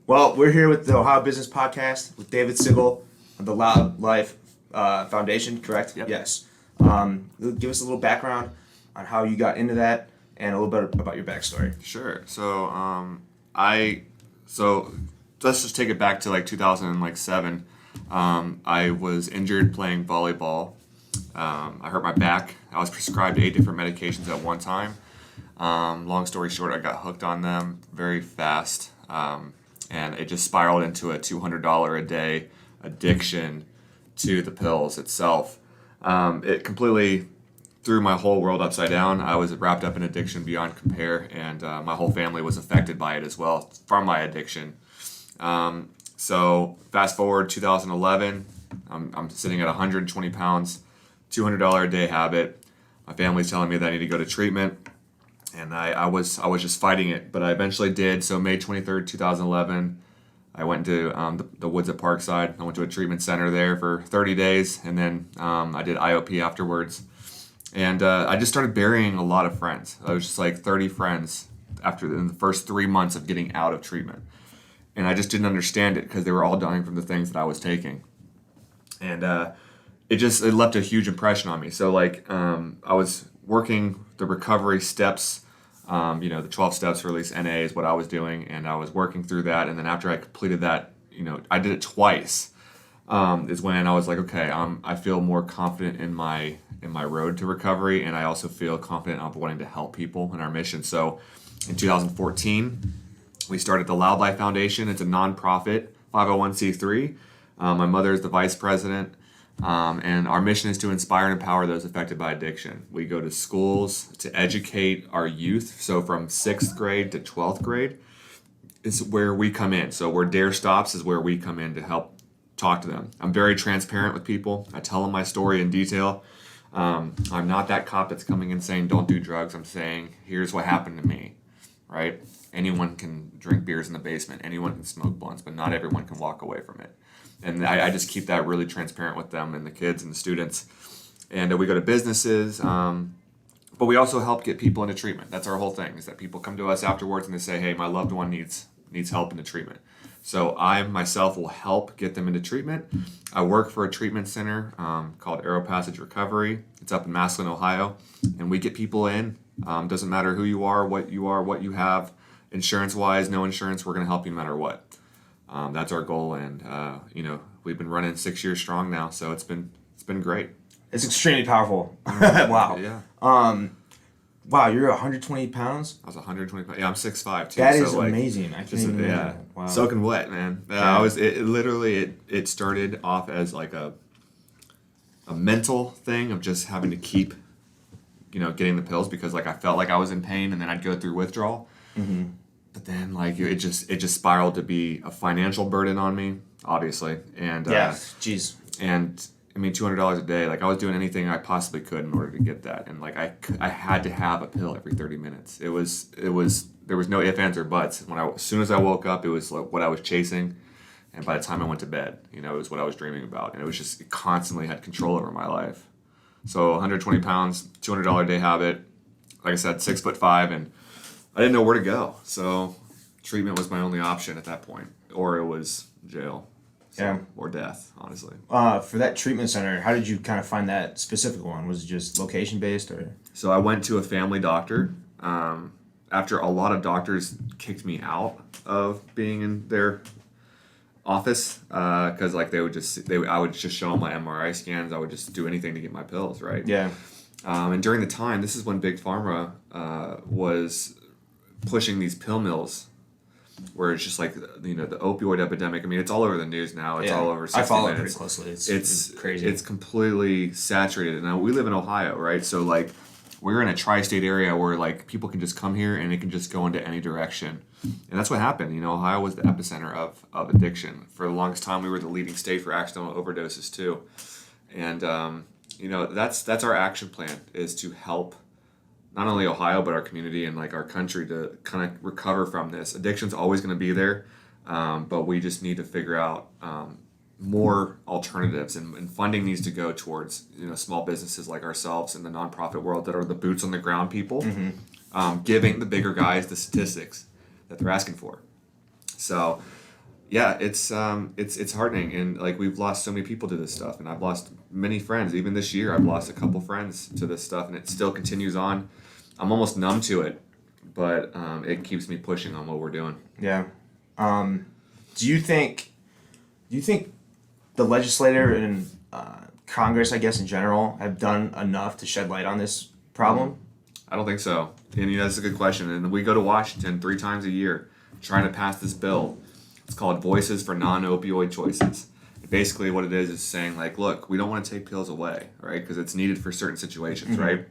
Well, we're here with the Ohio Business Podcast with David Sigal of the Loud Life Foundation, correct? Yep. Yes. Give us a little background on how you got into that and a little bit about your backstory. Sure. So let's just take it back to like 2007. I was injured playing volleyball. I hurt my back. I was prescribed 8 different medications at one time. Long story short, I got hooked on them very fast. And it just spiraled into a $200 a day addiction to the pills itself. It completely threw my whole world upside down. I was wrapped up in addiction beyond compare, and my whole family was affected by it as well from my addiction. So fast forward 2011, I'm sitting at 120 pounds, $200 a day habit. My family's telling me that I need to go to treatment. And I was just fighting it, but I eventually did. So May 23rd, 2011, I went to the woods at Parkside. I went to a treatment center there for 30 days, and then I did IOP afterwards. And I just started burying a lot of friends. I was just like 30 friends in the first 3 months of getting out of treatment. And I just didn't understand it because they were all dying from the things that I was taking. And it left a huge impression on me. So like I was working the recovery steps. The 12 steps for release NA is what I was doing, and I was working through that. And then after I completed that, I did it twice. Is when I was like, okay, I feel more confident in my road to recovery, and I also feel confident of wanting to help people in our mission. So, in 2014, we started the Loud Life Foundation. It's a nonprofit 501c3. My mother is the vice president. And our mission is to inspire and empower those affected by addiction. We go to schools to educate our youth. So from 6th grade to 12th grade is where we come in. So where DARE stops is where we come in to help talk to them. I'm very transparent with people. I tell them my story in detail. I'm not that cop that's coming in saying, don't do drugs. I'm saying, here's what happened to me, right? Anyone can drink beers in the basement. Anyone can smoke blunts, but not everyone can walk away from it. And I just keep that really transparent with them and the kids and the students. And we go to businesses, but we also help get people into treatment. That's our whole thing, is that people come to us afterwards and they say, hey, my loved one needs help into treatment. So I myself will help get them into treatment. I work for a treatment center called Arrow Passage Recovery. It's up in Massillon, Ohio. And we get people in. Doesn't matter who you are, what you have. Insurance-wise, no insurance, we're going to help you no matter what. That's our goal, and we've been running 6 years strong now, so it's been great. It's extremely powerful. Wow. Yeah. Wow, you're 120 pounds? I was 120 pounds. Yeah, I'm 6'5" too. That is amazing. I can't just, even yeah, imagine. Wow. soaking wet, man. Yeah. It started off as like a mental thing of just having to keep, getting the pills because like I felt like I was in pain, and then I'd go through withdrawal. Mm-hmm. But then, like, it just spiraled to be a financial burden on me, obviously, and jeez, and I mean, $200 a day. Like, I was doing anything I possibly could in order to get that, and like I had to have a pill every 30 minutes. It was there was no ifs, ands, or buts. As soon as I woke up, it was like what I was chasing, and by the time I went to bed, it was what I was dreaming about, and it constantly had control over my life. So 120 pounds, $200 a day habit. Like I said, 6'5", and I didn't know where to go, so treatment was my only option at that point, or it was jail, or death, honestly. For that treatment center, how did you kind of find that specific one? Was it just location-based, or? So I went to a family doctor. After a lot of doctors kicked me out of being in their office, because like I would just show them my MRI scans. I would just do anything to get my pills, right? Yeah. And during the time, this is when Big Pharma was pushing these pill mills, where it's just like the opioid epidemic. I mean, it's all over the news now. It's all over 60 I follow minutes. it pretty closely. It's crazy. It's completely saturated. Now we live in Ohio, right? So like we're in a tri-state area where like people can just come here and it can just go into any direction, and that's what happened. Ohio was the epicenter of addiction. For the longest time, we were the leading state for accidental overdoses too, and that's our action plan, is to help not only Ohio, but our community and like our country to kind of recover from this. Addiction's always going to be there, but we just need to figure out more alternatives, and funding needs to go towards small businesses like ourselves in the nonprofit world that are the boots on the ground people, giving the bigger guys the statistics that they're asking for. So Yeah, it's heartening, and like we've lost so many people to this stuff, and I've lost many friends. Even this year, I've lost a couple friends to this stuff, and it still continues on. I'm almost numb to it, but it keeps me pushing on what we're doing. Yeah. Um, do you think the legislator and Congress, I guess in general, have done enough to shed light on this problem? I don't think so. And that's a good question. And we go to Washington 3 times a year trying to pass this bill. It's called Voices for Non-Opioid Choices. Basically, what it is saying like, look, we don't want to take pills away, right? Because it's needed for certain situations, right?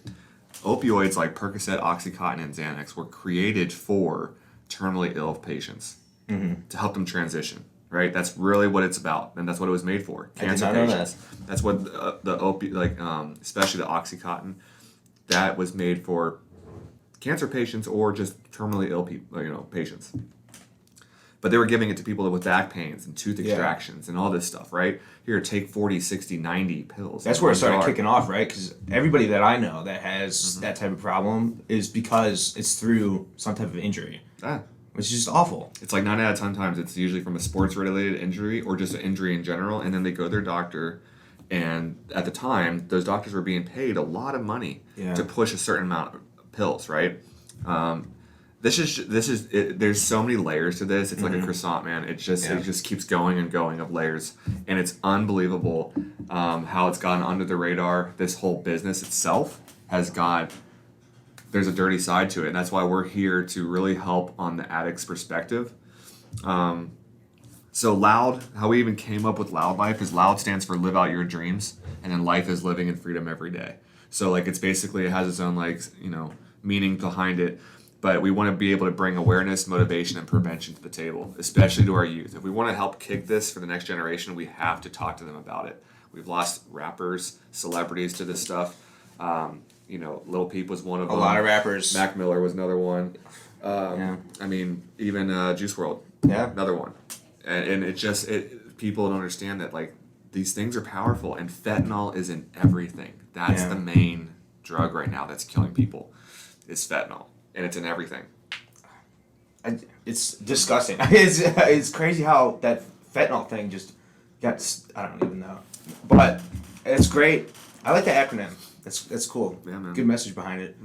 Opioids like Percocet, OxyContin, and Xanax were created for terminally ill patients to help them transition, right? That's really what it's about, and that's what it was made for. Cancer patients. That's what the especially the OxyContin, that was made for cancer patients or just terminally ill people, patients. But they were giving it to people with back pains and tooth extractions and all this stuff, right? Here, take 40, 60, 90 pills. That's where it started kicking off, right? Because everybody that I know that has that type of problem is because it's through some type of injury, which is just awful. It's like 9 out of 10 times it's usually from a sports-related injury or just an injury in general, and then they go to their doctor, and at the time, those doctors were being paid a lot of money to push a certain amount of pills, right? There's so many layers to this. It's like a croissant, man. It just keeps going and going of layers, and it's unbelievable how it's gone under the radar. This whole business itself there's a dirty side to it, and that's why we're here to really help on the addict's perspective. So LOUD, how we even came up with LOUD Life is LOUD stands for live out your dreams, and then life is living in freedom every day. So like it has its own meaning behind it. But we want to be able to bring awareness, motivation, and prevention to the table, especially to our youth. If we want to help kick this for the next generation, we have to talk to them about it. We've lost rappers, celebrities to this stuff. Lil Peep was one of them. A lot of rappers. Mac Miller was another one. I mean, even Juice WRLD, another one. And people don't understand that like these things are powerful, and fentanyl is in everything. That's the main drug right now that's killing people. Is fentanyl. And it's in everything. It's disgusting. It's crazy how that fentanyl thing just got. I don't even know, but it's great. I like the acronym. That's cool. Yeah, man. Good message behind it.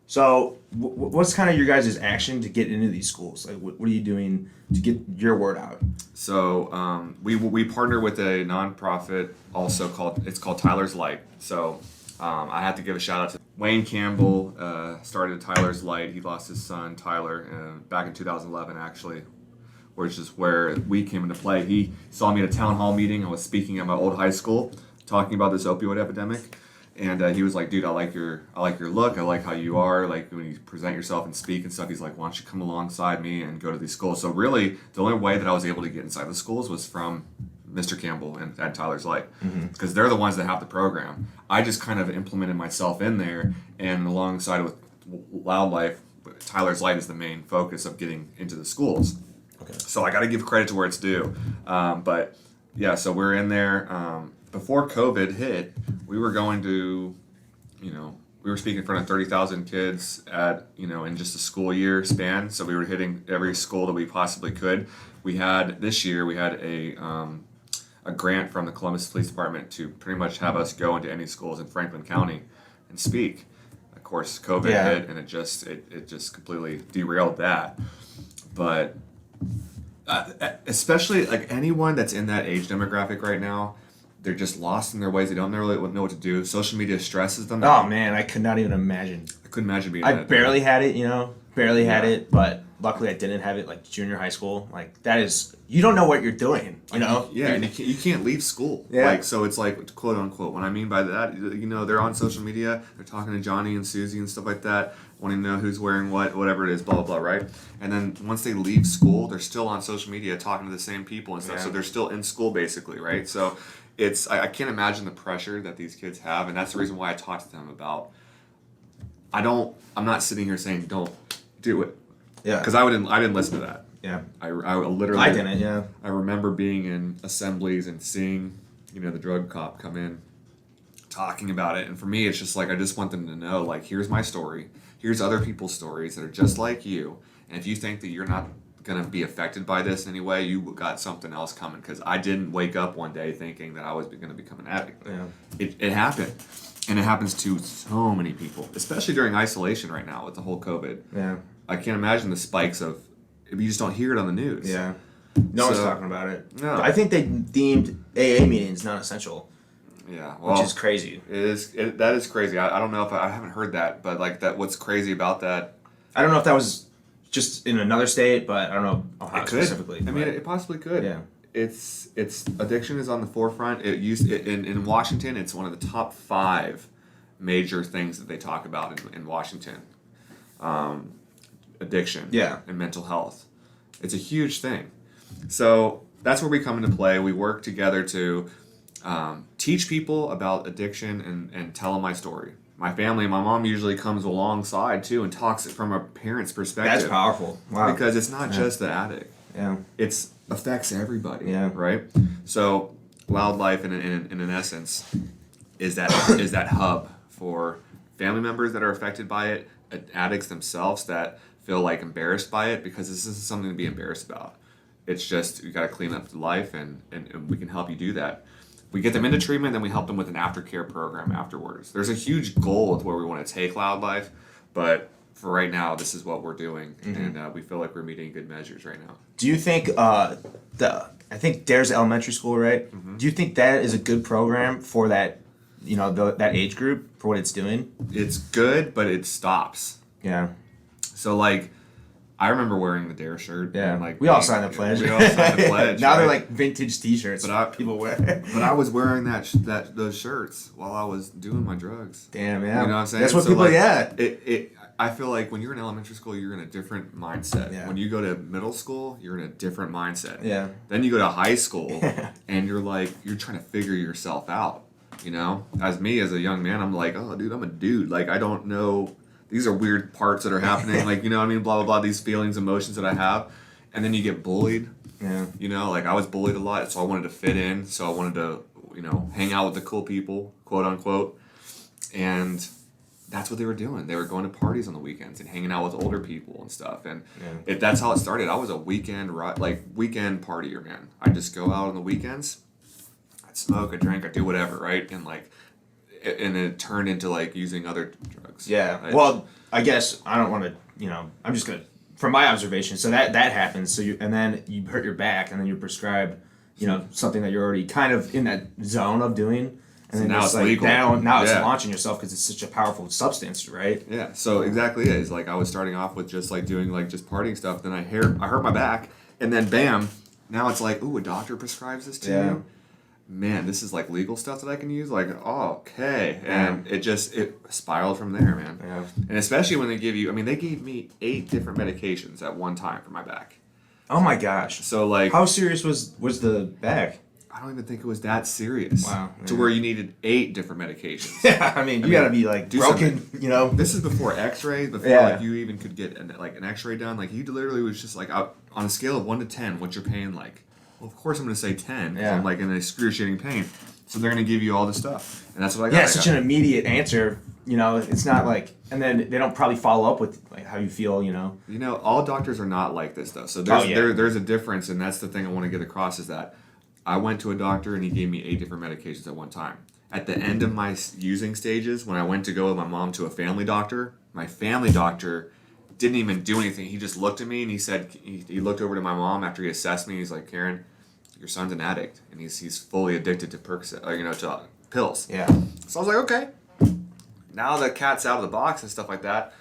So what's kind of your guys' action to get into these schools? Like, what are you doing to get your word out? So we partner with a nonprofit also called Tyler's Light. So I have to give a shout out to Wayne Campbell. Started Tyler's Light. He lost his son Tyler back in 2011 actually, which is where we came into play. He saw me at a town hall meeting. I was speaking at my old high school talking about this opioid epidemic. And he was like, dude, I like your look. I like how you are. Like when you present yourself and speak and stuff. He's like, why don't you come alongside me and go to these schools? So really, the only way that I was able to get inside the schools was from Mr. Campbell and at Tyler's Light, because they're the ones that have the program. I just kind of implemented myself in there, and alongside with Loud Life, Tyler's Light is the main focus of getting into the schools. Okay. So I got to give credit to where it's due. But yeah, so we're in there. Before COVID hit, we were going to, we were speaking in front of 30,000 kids in just a school year span. So we were hitting every school that we possibly could. This year we had a grant from the Columbus Police Department to pretty much have us go into any schools in Franklin County and speak. Of course, COVID hit, and it just completely derailed that. But especially like anyone that's in that age demographic right now, they're just lost in their ways. They don't really know what to do. Social media stresses them. Oh man, I could not even imagine. I couldn't imagine being. I barely had it, had it, but luckily I didn't have it like junior high school. Like that is, you don't know what you're doing, Yeah, and you can't leave school. Yeah. Like so, it's like quote unquote. What I mean by that, they're on social media. They're talking to Johnny and Susie and stuff like that, wanting to know who's wearing whatever it is, blah blah blah, right? And then once they leave school, they're still on social media talking to the same people and stuff. Yeah. So they're still in school basically, right? So. I can't imagine the pressure that these kids have, and that's the reason why I talk to them about. I'm not sitting here saying don't do it. Yeah. Because I didn't listen to that. Yeah. I literally. I didn't. Yeah. I remember being in assemblies and seeing, the drug cop come in, talking about it, and for me, it's just like I just want them to know, like, here's my story, here's other people's stories that are just like you, and if you think that you're not gonna be affected by this in any way, you got something else coming. Because I didn't wake up one day thinking that I was gonna become an addict. Yeah. It happened, and it happens to so many people, especially during isolation right now with the whole COVID. Yeah. I can't imagine the spikes of. You just don't hear it on the news. Yeah. No one's talking about it. No. I think they deemed AA meetings non-essential, Yeah, well, which is crazy. That is crazy. I don't know if I haven't heard that, but like that. What's crazy about that? I don't know if that was just in another state, but I don't know Ohio It could. specifically. I mean, it possibly could. Yeah. It's addiction is on the forefront. In Washington. It's one of the top 5 major things that they talk about in Washington. Addiction. Yeah. And mental health. It's a huge thing. So that's where we come into play. We work together to teach people about addiction and tell them my story. My family, my mom usually comes alongside too and talks it from a parent's perspective. That's powerful. Wow. Because it's not just the addict. Yeah. It affects everybody. Yeah. Right. So Wildlife, in an essence, is that hub for family members that are affected by it, addicts themselves that feel like embarrassed by it, because this isn't something to be embarrassed about. It's just you got to clean up life, and we can help you do that. We get them into treatment, then we help them with an aftercare program afterwards. There's a huge goal with where we want to take Wildlife, but for right now, this is what we're doing, and we feel like we're meeting good measures right now. Do you think I think Dare's elementary school, right? Mm-hmm. Do you think that is a good program for that, that age group for what it's doing? It's good, but it stops. Yeah. So like, I remember wearing the Dare shirt. Yeah. And like we all signed the pledge. We all signed the pledge. Now right? they're like vintage T-shirts. People wear. But I was wearing those shirts while I was doing my drugs. Damn, yeah. You know what I'm saying? That's what people. I feel like when you're in elementary school, you're in a different mindset. Yeah. When you go to middle school, you're in a different mindset. Yeah. Then you go to high school, and you're trying to figure yourself out. As a young man, I'm like, oh, dude, I'm a dude. Like, I don't know. These are weird parts that are happening. Like, what I mean? Blah, blah, blah. These feelings, emotions that I have. And then you get bullied. Yeah. Like I was bullied a lot, so I wanted to fit in. So I wanted to, hang out with the cool people, quote unquote. And that's what they were doing. They were going to parties on the weekends and hanging out with older people and stuff. And that's how it started. I was a weekend partier, man. I'd just go out on the weekends. I'd smoke, I'd drink, I'd do whatever, right? And and it turned into like using other drugs. Yeah. Well, I guess I don't want to, I'm just going to, from my observation, so that happens. So and then you hurt your back, and then you're prescribed, something that you're already kind of in that zone of doing. And then now it's legal. Now it's launching yourself because it's such a powerful substance, right? Yeah. So exactly it is. Like I was starting off with just like doing like just partying stuff. Then I hurt my back, and then bam, now it's like, ooh, a doctor prescribes this to you. Man, this is like legal stuff that I can use. Like, oh, okay, and it spiraled from there, man. Yeah. And especially when they gave me 8 different medications at one time for my back. Oh my gosh. So like, how serious was the back? I don't even think it was that serious. Wow. To where you needed 8 different medications. Yeah, I mean, you gotta be like broken, something. This is before X-rays, before like you even could get an X-ray done. Like you literally was just like, on a scale of 1 to 10, what's your pain like? Well, of course I'm gonna say 10. Yeah. I'm like in excruciating pain. So they're gonna give you all this stuff, and that's what I got. Yeah, such an immediate answer. It's not like, and then they don't probably follow up with like how you feel. All doctors are not like this though. So there's a difference, and that's the thing I want to get across is that I went to a doctor and he gave me 8 different medications at one time. At the end of my using stages, when I went to go with my mom to a family doctor, my family doctor didn't even do anything. He just looked at me and he said, he looked over to my mom after he assessed me. He's like, Karen, your son's an addict and he's fully addicted to to pills. Yeah. So I was like, okay. Now the cat's out of the box and stuff like that.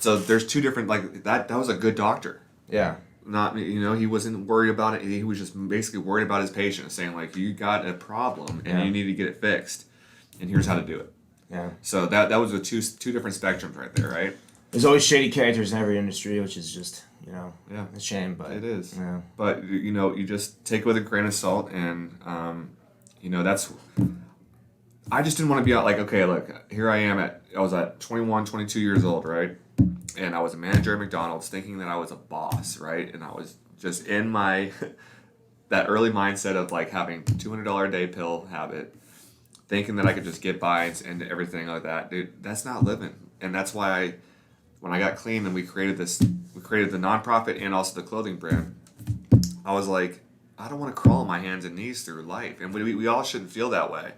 So there's 2 different, that was a good doctor. Yeah. Not, he wasn't worried about it. He was just basically worried about his patient, saying like, you got a problem and you need to get it fixed, and here's how to do it. Yeah. So that was the two different spectrums right there, right? There's always shady characters in every industry, which is just a shame, but it is. Yeah. But you just take it with a grain of salt, and that's. I just didn't want to be out like, okay, look, here I was at 21, 22 years old, right? And I was a manager at McDonald's thinking that I was a boss, right? And I was just in my, that early mindset of like having $200 a day pill habit, thinking that I could just get by and everything like that. Dude, that's not living. And that's why when I got clean and we created the nonprofit and also the clothing brand, I was like, I don't want to crawl on my hands and knees through life. And we all shouldn't feel that way.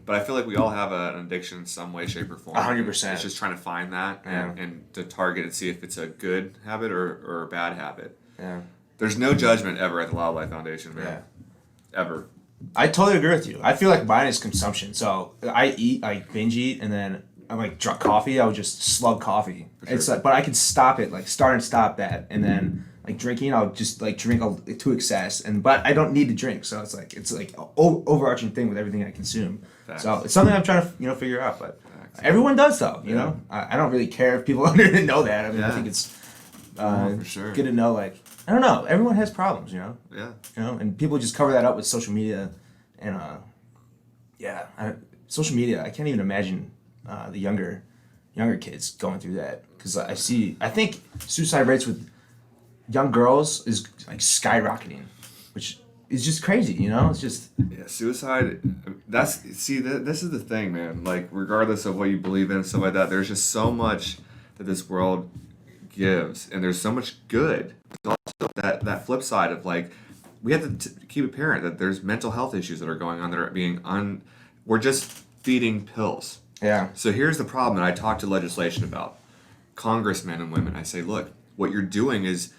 But I feel like we all have an addiction in some way, shape, or form. 100%. It's just trying to find that and to target and see if it's a good habit or a bad habit. Yeah. There's no judgment ever at the Wildlife Foundation, man. Yeah. Ever. I totally agree with you. I feel like mine is consumption. So I binge eat, and then I like drunk coffee. I would just slug coffee. Sure. It's like, but I can stop it, like start and stop that, and then like drinking, I'll just like drink to excess, but I don't need to drink. So it's like an overarching thing with everything I consume. Facts. So it's something I'm trying to figure out. But everyone does though. You know, I don't really care if people didn't know that. I mean, I think it's for sure. good to know. Like I don't know, everyone has problems. You know. Yeah. You know, and people just cover that up with social media, and social media. I can't even imagine the younger kids going through that, because I think suicide rates with young girls is like skyrocketing, which is just crazy. You know, it's just suicide. This is the thing, man. Like regardless of what you believe in, stuff like that, there's just so much that this world gives, and there's so much good. There's also that flip side of like, we have to keep it apparent that there's mental health issues that are going on that are being we're just feeding pills. Yeah. So here's the problem that I talk to legislation about, congressmen and women. I say, look, what you're doing is,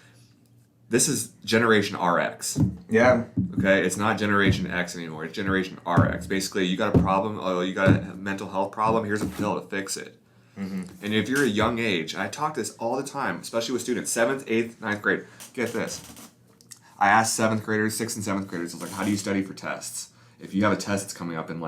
this is Generation RX. Yeah. Okay, it's not Generation X anymore. It's Generation RX. Basically, you got a problem. Oh, you got a mental health problem. Here's a pill to fix it. And if you're a young age, and I talk this all the time, especially with students, 7th, 8th, 9th grade. Get this. I asked 7th graders, 6th and 7th graders, I was like, how do you study for tests? If you have a test that's coming up in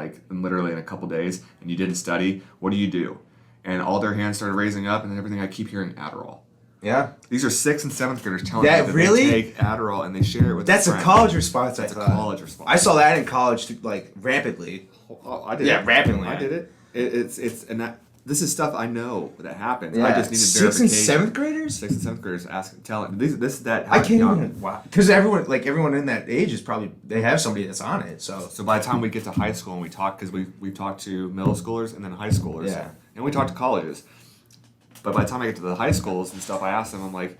literally in a couple days and you didn't study, what do you do? And all their hands started raising up, and everything I keep hearing Adderall. Yeah. These are 6th and 7th graders telling me that really? they take Adderall and they share it with That's their a friends. college response. That's a college response. I saw that in college, like rampantly. Oh, I did. Yeah, it. rapidly. I did it. This is stuff I know that happens. Yeah. I just needed 6th and verification. 7th graders. 6th and 7th graders telling this that. I can't even. Wow. Because everyone in that age is probably, they have somebody that's on it. So by the time we get to high school and we talk, because we've talked to middle schoolers and then high schoolers, and we talk to colleges. But by the time I get to the high schools and stuff, I ask them, I'm like,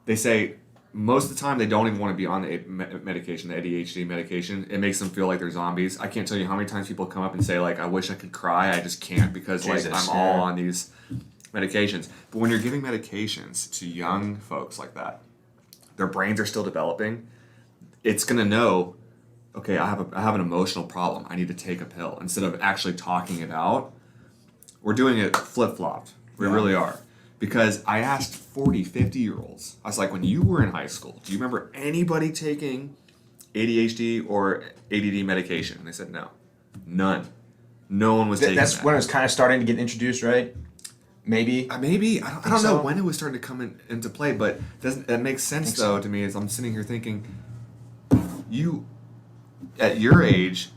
they say most of the time they don't even want to be on the medication, the ADHD medication. It makes them feel like they're zombies. I can't tell you how many times people come up and say, like, I wish I could cry. I just can't, because I'm all on these medications. But when you're giving medications to young folks like that, their brains are still developing. It's going to know, okay, I have an emotional problem. I need to take a pill. Instead of actually talking it out, we're doing it flip-flopped. We really are. Because I asked 40, 50-year-olds, I was like, when you were in high school, do you remember anybody taking ADHD or ADD medication? And they said no. None. No one was taking that. That's when it was kind of starting to get introduced, right? Maybe. I don't know when it was starting to come into play, but that makes sense, though, to me, as I'm sitting here thinking, you, at your age,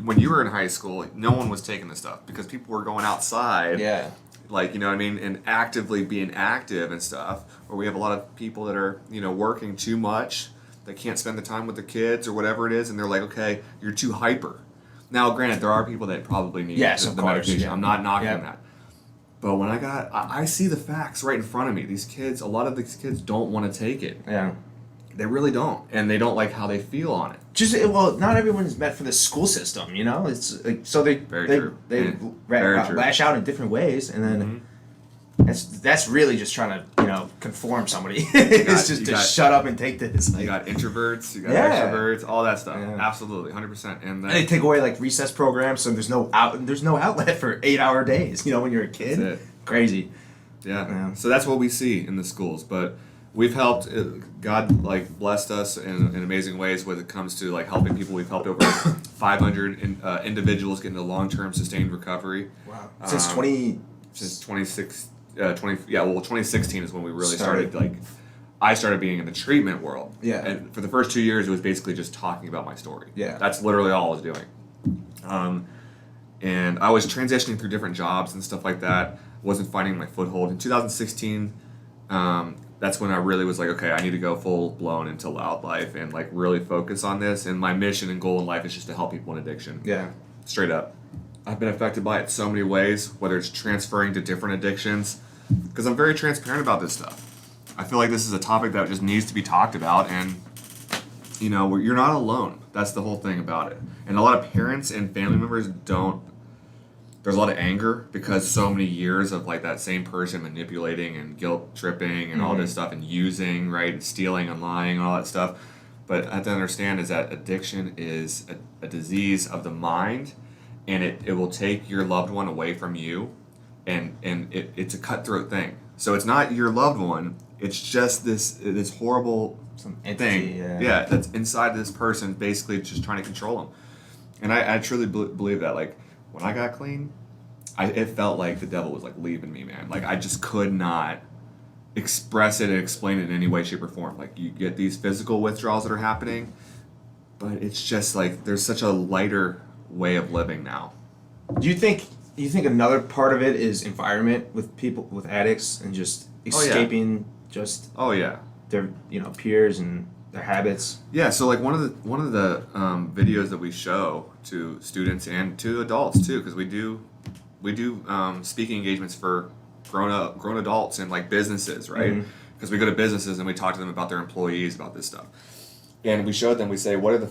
when you were in high school, no one was taking this stuff because people were going outside. Yeah. Like, you know what I mean? And actively being active and stuff. Or we have a lot of people that are, working too much. They can't spend the time with their kids or whatever it is. And they're like, okay, you're too hyper. Now, granted, there are people that probably need the medication. Yeah. I'm not knocking that. But when I see the facts right in front of me. A lot of these kids don't want to take it. Yeah. They really don't. And they don't like how they feel on it. Not everyone's meant for the school system, It's like, so they lash out in different ways, and then that's really just trying to conform somebody. It's just to shut up and take this. You got introverts, you got extroverts, all that stuff. Yeah. Absolutely, 100%. And they take away like recess programs, so there's no outlet for 8-hour days. When you're a kid, that's it. Crazy. Yeah. So that's what we see in the schools, but. We've helped, God blessed us in amazing ways when it comes to helping people. We've helped over 500 individuals get into long-term sustained recovery. Wow. Since 2016 is when we really started I started being in the treatment world. Yeah. And for the first 2 years, it was basically just talking about my story. Yeah. That's literally all I was doing. And I was transitioning through different jobs and stuff like that. Wasn't finding my foothold. In 2016, that's when I really was like, okay, I need to go full blown into loud life and really focus on this. And my mission and goal in life is just to help people in addiction. Yeah. Straight up. I've been affected by it so many ways, whether it's transferring to different addictions. because I'm very transparent about this stuff. I feel like this is a topic that just needs to be talked about, and you're not alone. That's the whole thing about it. And a lot of parents and family members don't. There's a lot of anger because so many years of like that same person manipulating and guilt tripping and all this stuff and using, right, and stealing and lying and all that stuff. But I have to understand is that addiction is a disease of the mind, and it will take your loved one away from you, and it's a cutthroat thing. So it's not your loved one. It's just this horrible entity, thing, that's inside this person, basically just trying to control them. And I truly believe that. Like when I got clean, it felt like the devil was like leaving me, man. Like I just could not express it and explain it in any way, shape, or form. Like you get these physical withdrawals that are happening, but it's just like there's such a lighter way of living now. Do you think another part of it is environment with people with addicts and just escaping their peers and their habits? Yeah, so like one of the videos that we show to students and to adults too, because we do speaking engagements for grown adults and like businesses, right? Because we go to businesses and we talk to them about their employees about this stuff, and we showed them. We say, what are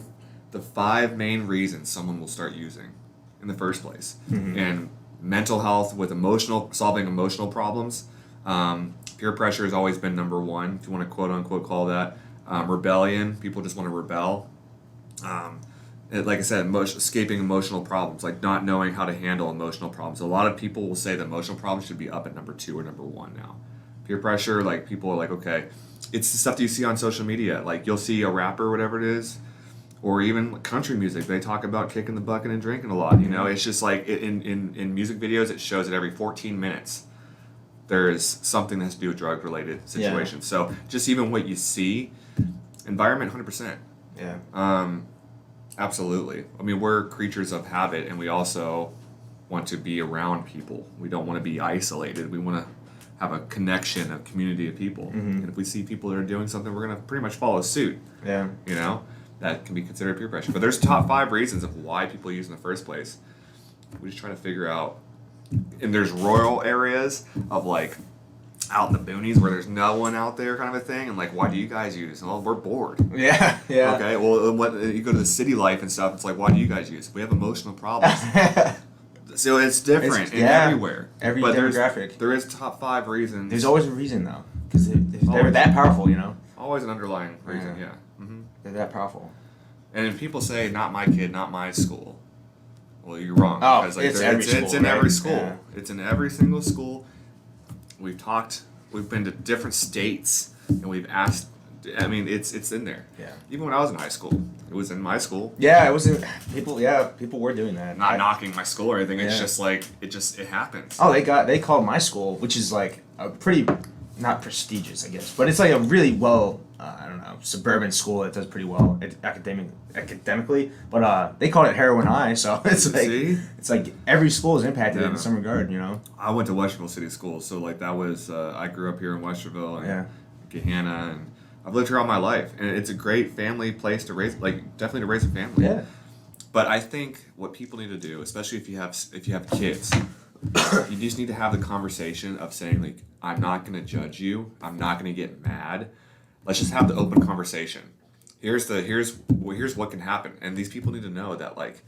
the 5 main reasons someone will start using in the first place? And mental health with solving emotional problems. Peer pressure has always been number 1, if you want to quote unquote call that. Rebellion, people just want to rebel. Like I said, escaping emotional problems, like not knowing how to handle emotional problems. A lot of people will say that emotional problems should be up at number 2 or number 1 now. Peer pressure, like people are like, okay, it's the stuff that you see on social media. Like you'll see a rapper, whatever it is, or even country music. They talk about kicking the bucket and drinking a lot. It's just like in music videos, it shows that every 14 minutes there is something that has to do with drug-related situations. So just even what you see, environment, 100%. Yeah. Absolutely. I mean, we're creatures of habit, and we also want to be around people. We don't want to be isolated. We want to have a connection, a community of people. And if we see people that are doing something, we're going to pretty much follow suit. Yeah. That can be considered peer pressure. But there's top 5 reasons of why people use in the first place. We just try to figure out. And there's rural areas of like out in the boonies where there's no one out there kind of a thing, and like, why do you guys use? Well, we're bored. Yeah. Okay, well, you go to the city life and stuff, it's like, why do you guys use? We have emotional problems. So it's different everywhere. Every but demographic. There is top 5 reasons. There's always a reason though, because they're that powerful, Always an underlying reason, yeah. They're that powerful. And if people say, not my kid, not my school, well, you're wrong. Oh, because, like, it's every school, it's in every school. Yeah. It's in every single school. We've been to different states, and we've asked. I mean, it's in there. Yeah. Even when I was in high school, it was in my school. Yeah, it was in people. Yeah, people were doing that. Not knocking my school or anything. It's just like it happens. Oh, they called my school, which is like a pretty not prestigious, I guess, but it's like a really well, suburban school that does pretty well academically. But they called it Heroin High, so it's like every school is impacted in some regard, I went to Westerville City Schools, so like that was I grew up here in Westerville and Gahanna, and I've lived here all my life, and it's a great family place to raise, like definitely to raise a family. Yeah. But I think what people need to do, especially if you have kids, you just need to have the conversation of saying like, I'm not going to judge you. I'm not going to get mad. Let's just have the open conversation. Here's what can happen, and these people need to know that like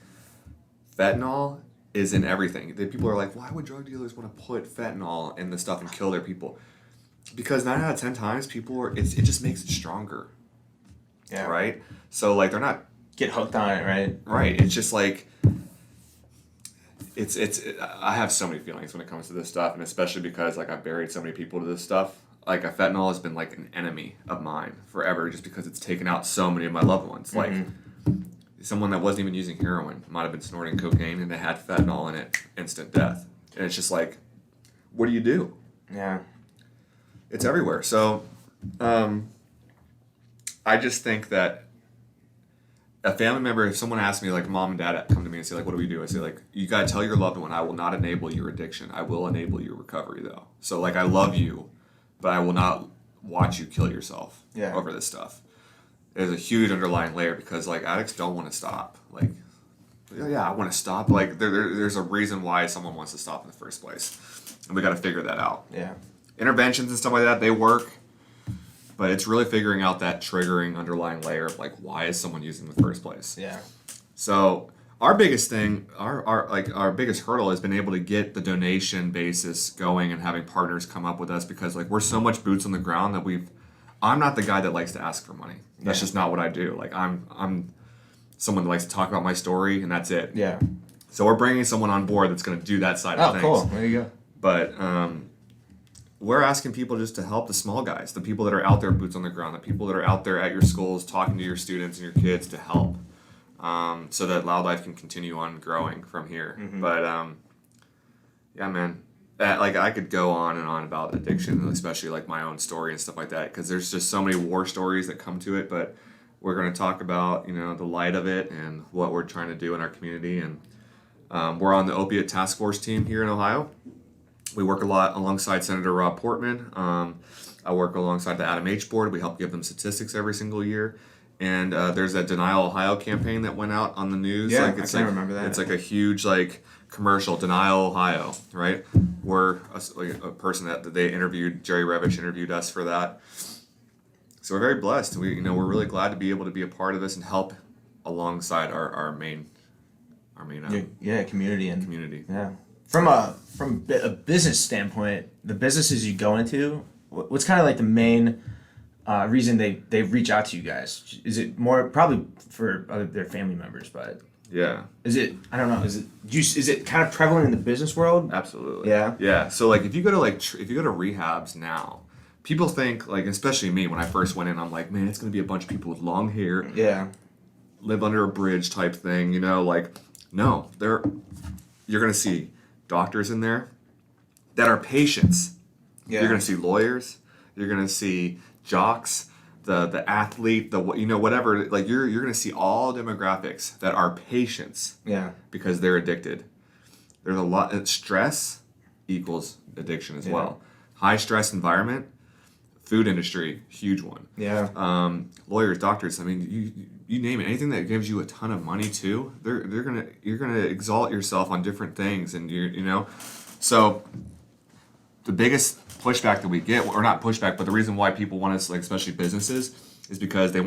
fentanyl is in everything. People are like, why would drug dealers want to put fentanyl in the stuff and kill their people? Because 9 out of 10 times it just makes it stronger. Yeah. Right? So like they're not get hooked on it, right? Right. It's just like I have so many feelings when it comes to this stuff, and especially because like I've buried so many people to this stuff. Like fentanyl has been like an enemy of mine forever, just because it's taken out so many of my loved ones. Like someone that wasn't even using heroin might have been snorting cocaine and they had fentanyl in it, instant death. And it's just like, what do you do? Yeah. It's everywhere. So I just think that a family member, if someone asks me, like mom and dad come to me and say, like, what do we do? I say, like, you got to tell your loved one, I will not enable your addiction. I will enable your recovery, though. So, like, I love you, but I will not watch you kill yourself over this stuff. There's a huge underlying layer because, like, addicts don't want to stop. Like, yeah, I want to stop. Like, there's a reason why someone wants to stop in the first place. And we got to figure that out. Yeah. interventions and stuff like that, they work. But it's really figuring out that triggering underlying layer of like, why is someone using in the first place? Yeah. So our biggest thing, our biggest hurdle has been able to get the donation basis going and having partners come up with us, because like we're so much boots on the ground that I'm not the guy that likes to ask for money. That's just not what I do. Like I'm someone that likes to talk about my story, and that's it. Yeah. So we're bringing someone on board that's going to do that side of things. Oh, cool. There you go. But we're asking people just to help the small guys, the people that are out there boots on the ground, the people that are out there at your schools talking to your students and your kids to help, so that Loud Life can continue on growing from here. Mm-hmm. But yeah, man, like I could go on and on about addiction, especially like my own story and stuff like that, because there's just so many war stories that come to it. But we're going to talk about, the light of it and what we're trying to do in our community. And we're on the opiate task force team here in Ohio. We work a lot alongside Senator Portman. I work alongside the Adam H. Board. We help give them statistics every single year. And there's that Denial Ohio campaign that went out on the news. Yeah, like, I can remember that. It's like a huge commercial, Denial Ohio, right? We're a person that they interviewed, Jerry Revich interviewed us for that. So we're very blessed. We're really glad to be able to be a part of this and help alongside our main community and community. Yeah. From a business standpoint, the businesses you go into, what's kind of like the main reason they reach out to you guys? Is it more probably for their family members, but yeah, is it? I don't know. Is it kind of prevalent in the business world? Absolutely. Yeah. Yeah. So if you go to rehabs now, people think especially me when I first went in, I'm like, man, it's gonna be a bunch of people with long hair. Yeah. Live under a bridge type thing, no, you're gonna see doctors in there that are patients. Yeah. You're gonna see lawyers. You're gonna see jocks, the athlete, whatever. Like you're gonna see all demographics that are patients. Yeah. Because they're addicted. There's a lot. Stress equals addiction as well. High stress environment, food industry, huge one. Yeah. Lawyers, doctors. I mean, you name it. Anything that gives you a ton of money too. You're gonna exalt yourself on different things, and So the biggest pushback that we get, or not pushback, but the reason why people want us, especially businesses, is because they're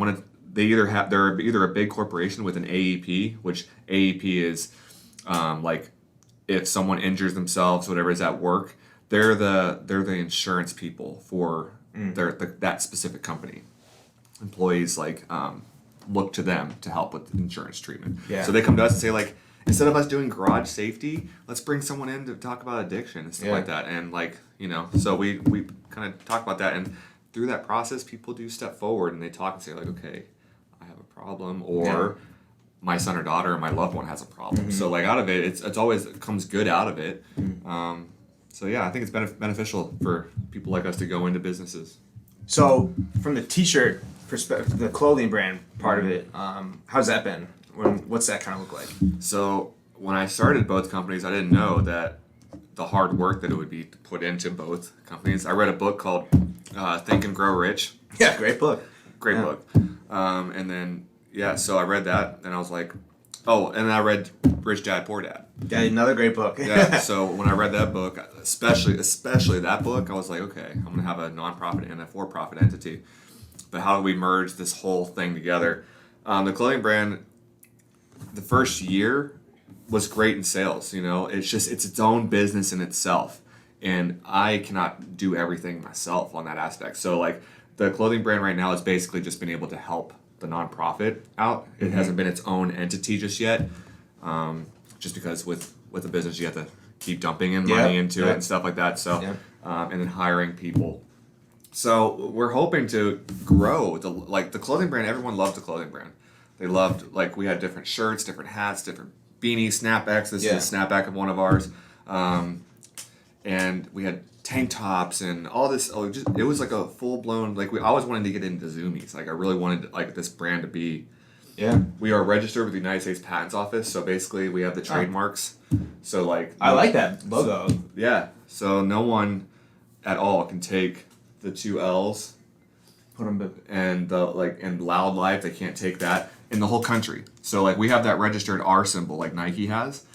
either a big corporation with an AEP, which AEP is if someone injures themselves, whatever is at work, they're the insurance people for that specific company. Employees look to them to help with insurance treatment. Yeah. So they come to us and say instead of us doing garage safety, let's bring someone in to talk about addiction and stuff like that. And so we kind of talk about that, and through that process, people do step forward and they talk and say okay, I have a problem, or my son or daughter or my loved one has a problem. Mm-hmm. So out of it, it comes good out of it. Mm-hmm. So yeah, I think it's beneficial for people like us to go into businesses. So from the t-shirt perspective, the clothing brand part of it, how's that been? What's that kind of look like? So when I started both companies, I didn't know that the hard work that it would be to put into both companies. I read a book called Think and Grow Rich. Yeah, great book. Great book. And then, so I read that, and I was like, oh, and I read Rich Dad, Poor Dad. Yeah, another great book. Yeah, so when I read that book, especially that book, I was like, okay, I'm going to have a nonprofit and a for-profit entity. But how do we merge this whole thing together? The clothing brand, the first year was great in sales. It's its own business in itself. And I cannot do everything myself on that aspect. So the clothing brand right now has basically just been able to help the nonprofit out. It hasn't been its own entity just yet. Just because with a business, you have to keep dumping in money into it and stuff like that. So, and then hiring people. So we're hoping to grow the clothing brand. Everyone loved the clothing brand. They loved, we had different shirts, different hats, different beanies, snapbacks. This is a snapback of one of ours. And we had tank tops and all this. It was a full blown, I always wanted to get into Zoomies. I really wanted this brand to be. Yeah. We are registered with the United States Patents Office, so basically we have the trademarks. So I like that logo. Yeah. So no one at all can take the two L's. Put them and and Loud Life, they can't take that in the whole country. So we have that registered R symbol like Nike has.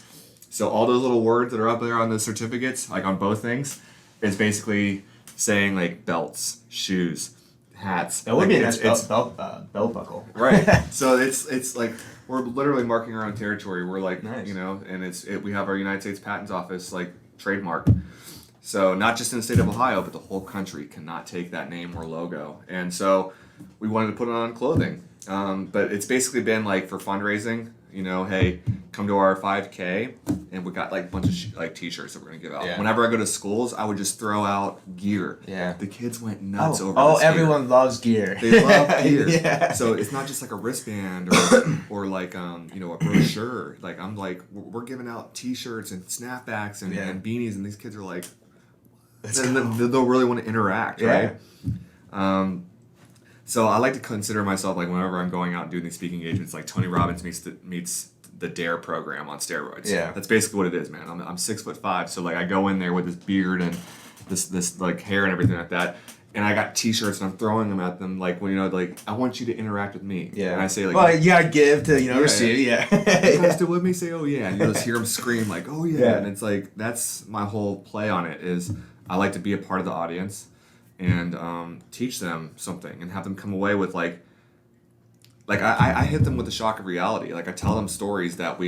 So all those little words that are up there on the certificates, on both things, is basically saying like belts, shoes, hats. That would be a nice it's belt buckle. right. So it's like we're literally marking our own territory. We're like, Nice. you know, and we have our United States Patents Office like trademark. So not just in the state of Ohio, but the whole country cannot take that name or logo. And so we wanted to put it on clothing. But it's basically been like for fundraising, you know, hey, come to our 5K, and we got like a bunch of like t-shirts that we're gonna give out. Yeah. Whenever I go to schools, I would just throw out gear. Yeah. The kids went nuts over Oh, this gear. everyone loves gear. They love gear. Yeah. So it's not just like a wristband or like you know, a brochure. Like I'm like we're giving out t-shirts and snapbacks and beanies, and these kids are like, and they'll really want to interact, right? So I like to consider myself like whenever I'm going out and doing these speaking engagements, like Tony Robbins meets the DARE program on steroids. Yeah. That's basically what it is, man. I'm 6'5", so like I go in there with this beard and this like hair and everything like that, and I got t-shirts and I'm throwing them at them like, well, you know, like I want you to interact with me. Yeah. And I say like, well, you gotta give to, you know, receive. Yeah. You guys still with me? Say, oh yeah. And you just hear them scream like, oh yeah. And it's like, that's my whole play on it is I like to be a part of the audience and teach them something and have them come away with like I hit them with the shock of reality. Like I tell them stories that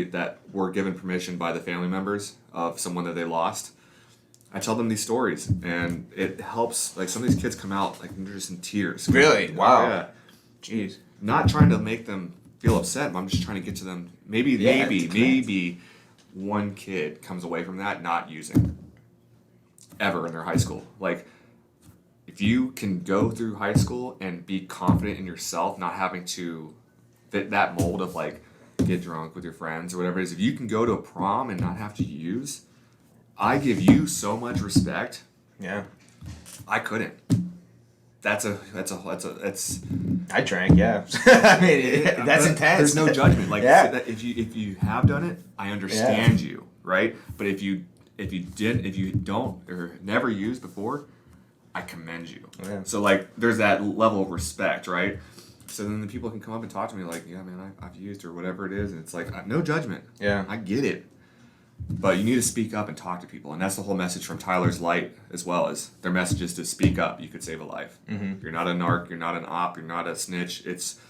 were given permission by the family members of someone that they lost. I tell them these stories and it helps. Like some of these kids come out like they're just in tears. Really? Wow. Yeah. Jeez. Not trying to make them feel upset, but I'm just trying to get to them. Maybe one kid comes away from that not using ever in their high school. Like if you can go through high school and be confident in yourself, not having to fit that mold of like get drunk with your friends or whatever it is, if you can go to a prom and not have to use, I give you so much respect. Yeah. I couldn't. That's I drank, yeah. I mean, that's intense. There's no judgment. Like Yeah. if you have done it, I understand you, right? But if you don't or never used before, I commend you. Yeah. So like there's that level of respect, right? So then the people can come up and talk to me like, yeah, man, I've used or whatever it is, and it's like no judgment. Yeah. I get it. But you need to speak up and talk to people, and that's the whole message from Tyler's Light as well. As their message is to speak up. You could save a life. Mm-hmm. You're not a narc. You're not an op. You're not a snitch. It's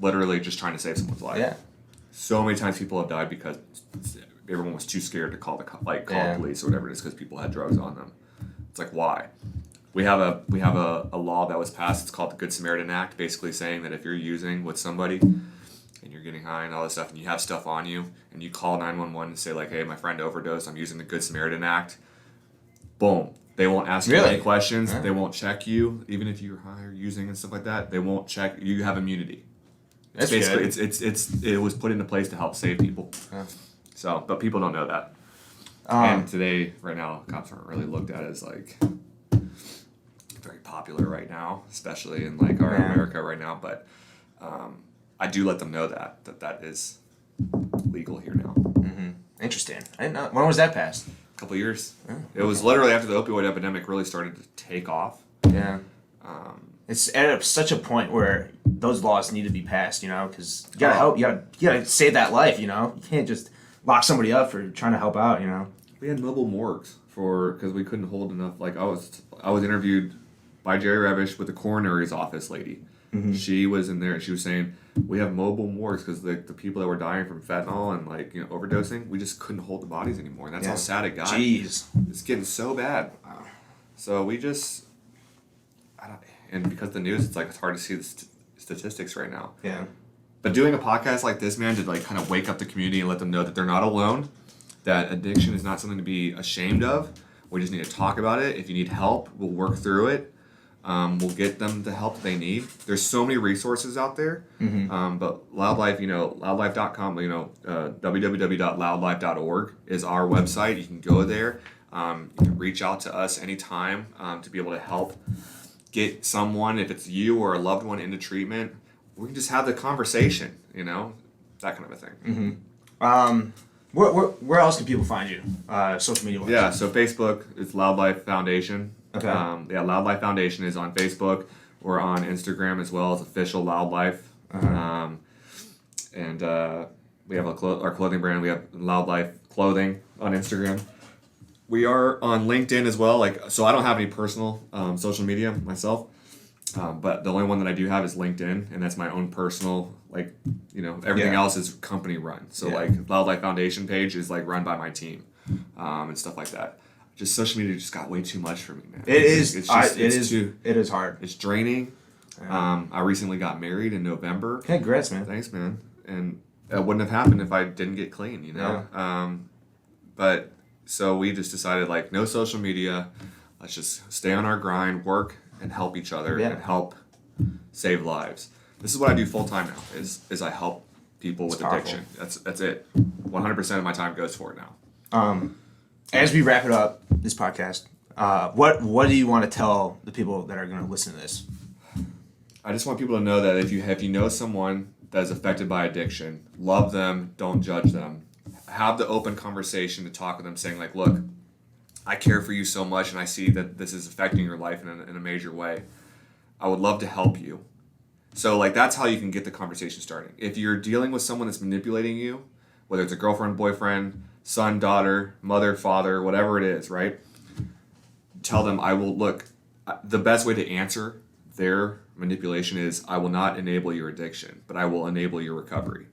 literally just trying to save someone's life. Yeah. So many times people have died because everyone was too scared to call the police or whatever it is because people had drugs on them. It's like why? We have a law that was passed. It's called the Good Samaritan Act, basically saying that if you're using with somebody and you're getting high and all this stuff and you have stuff on you and you call 911 and say like, hey, my friend overdosed, I'm using the Good Samaritan Act, boom. They won't ask you any questions. They won't check you, even if you're high or using and stuff like that. They won't check. You have immunity. That's basically good. it was put into place to help save people. Yeah. So, but people don't know that. And today, right now, cops aren't really looked at as like very popular right now, especially in like our America right now. But I do let them know that is legal here now. Mm-hmm. Interesting. I didn't know. When was that passed? A couple years. It was literally after the opioid epidemic really started to take off. Yeah. It's at such a point where those laws need to be passed, you know, because you gotta help. You gotta save that life, you know. You can't just lock somebody up for trying to help out, you know. We had mobile morgues because we couldn't hold enough. Like I was interviewed by Jerry Revish with the coroner's office lady. Mm-hmm. She was in there and she was saying we have mobile morgues because the people that were dying from fentanyl and like overdosing, we just couldn't hold the bodies anymore. And that's how sad it got. Jeez, it's getting so bad. Wow. So we just, and because the news, it's hard to see the statistics right now. Yeah. But doing a podcast like this, man, to like kind of wake up the community and let them know that they're not alone, that addiction is not something to be ashamed of. We just need to talk about it. If you need help, we'll work through it. We'll get them the help they need. There's so many resources out there. Mm-hmm. But Loudlife, loudlife.com, www.loudlife.org is our website. You can go there. You can reach out to us anytime to be able to help get someone, if it's you or a loved one, into treatment. We can just have the conversation, that kind of a thing. Mm-hmm. Where else can people find you? Social media wise? Yeah, so Facebook is Loud Life Foundation. Okay. Loud Life Foundation is on Facebook. We're on Instagram as well as official Loud Life. Uh-huh. And we have our clothing brand. We have Loud Life Clothing on Instagram. We are on LinkedIn as well. Like, so I don't have any personal social media myself, but the only one that I do have is LinkedIn, and that's my own personal. Like, everything else is company run. So like Loud Life Foundation page is like run by my team, and stuff like that. Just social media just got way too much for me, man. It is. It's It is hard. It's draining. Yeah. I recently got married in November. Congrats, man. Thanks, man. And it wouldn't have happened if I didn't get clean, Yeah. But so we just decided, like, no social media. Let's just stay on our grind, work, and help each other, and help save lives. This is what I do full time now. Is I help people with addiction. That's it. 100% of my time goes for it now. As we wrap it up, this podcast, what do you want to tell the people that are going to listen to this? I just want people to know that if you know someone that is affected by addiction, love them, don't judge them. Have the open conversation to talk with them, saying like, look, I care for you so much and I see that this is affecting your life in a major way. I would love to help you. So like that's how you can get the conversation starting. If you're dealing with someone that's manipulating you, whether it's a girlfriend, boyfriend, son, daughter, mother, father, whatever it is, right? Tell them the best way to answer their manipulation is I will not enable your addiction, but I will enable your recovery.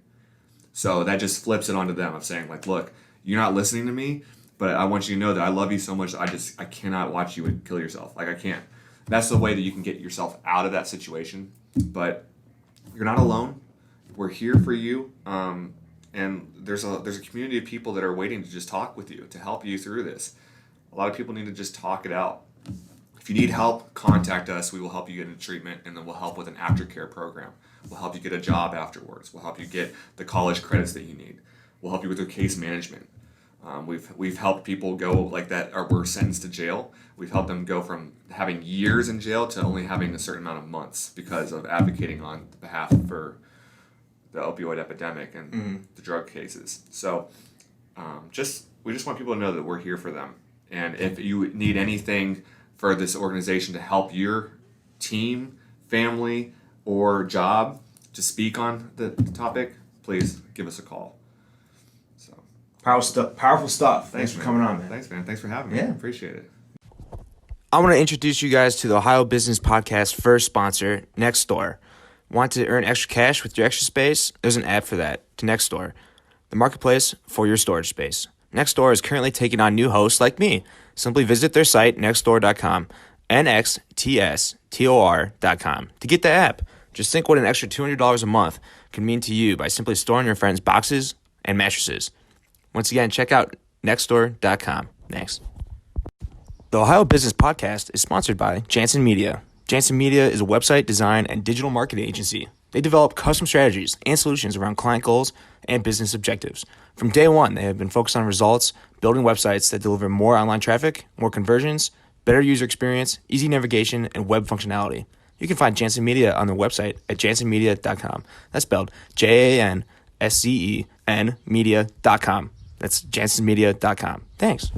So that just flips it onto them of saying like, look, you're not listening to me, but I want you to know that I love you so much that I cannot watch you kill yourself. Like I can't. That's the way that you can get yourself out of that situation. But you're not alone. We're here for you. And there's a community of people that are waiting to just talk with you, to help you through this. A lot of people need to just talk it out. If you need help, contact us. We will help you get into treatment, and then we'll help with an aftercare program. We'll help you get a job afterwards. We'll help you get the college credits that you need. We'll help you with your case management. We've helped people go like that were sentenced to jail. We've helped them go from having years in jail to only having a certain amount of months because of advocating on behalf for the opioid epidemic and the drug cases. So we just want people to know that we're here for them. And if you need anything for this organization to help your team, family, or job to speak on the topic, please give us a call. So Powerful stuff. Thanks for coming on, man. Thanks, man. Thanks for having me. Yeah. Appreciate it. I want to introduce you guys to the Ohio Business Podcast first sponsor, Nextdoor. Want to earn extra cash with your extra space? There's an app for that, to Nextdoor, the marketplace for your storage space. Nextdoor is currently taking on new hosts like me. Simply visit their site, nextdoor.com, nxtstor.com, to get the app. Just think what an extra $200 a month can mean to you by simply storing your friends' boxes and mattresses. Once again, check out nextdoor.com. Thanks. The Ohio Business Podcast is sponsored by Janssen Media. Janssen Media is a website design and digital marketing agency. They develop custom strategies and solutions around client goals and business objectives. From day one, they have been focused on results, building websites that deliver more online traffic, more conversions, better user experience, easy navigation, and web functionality. You can find Janssen Media on their website at janssenmedia.com. That's spelled JANSCEN media.com. That's janssenmedia.com. Thanks.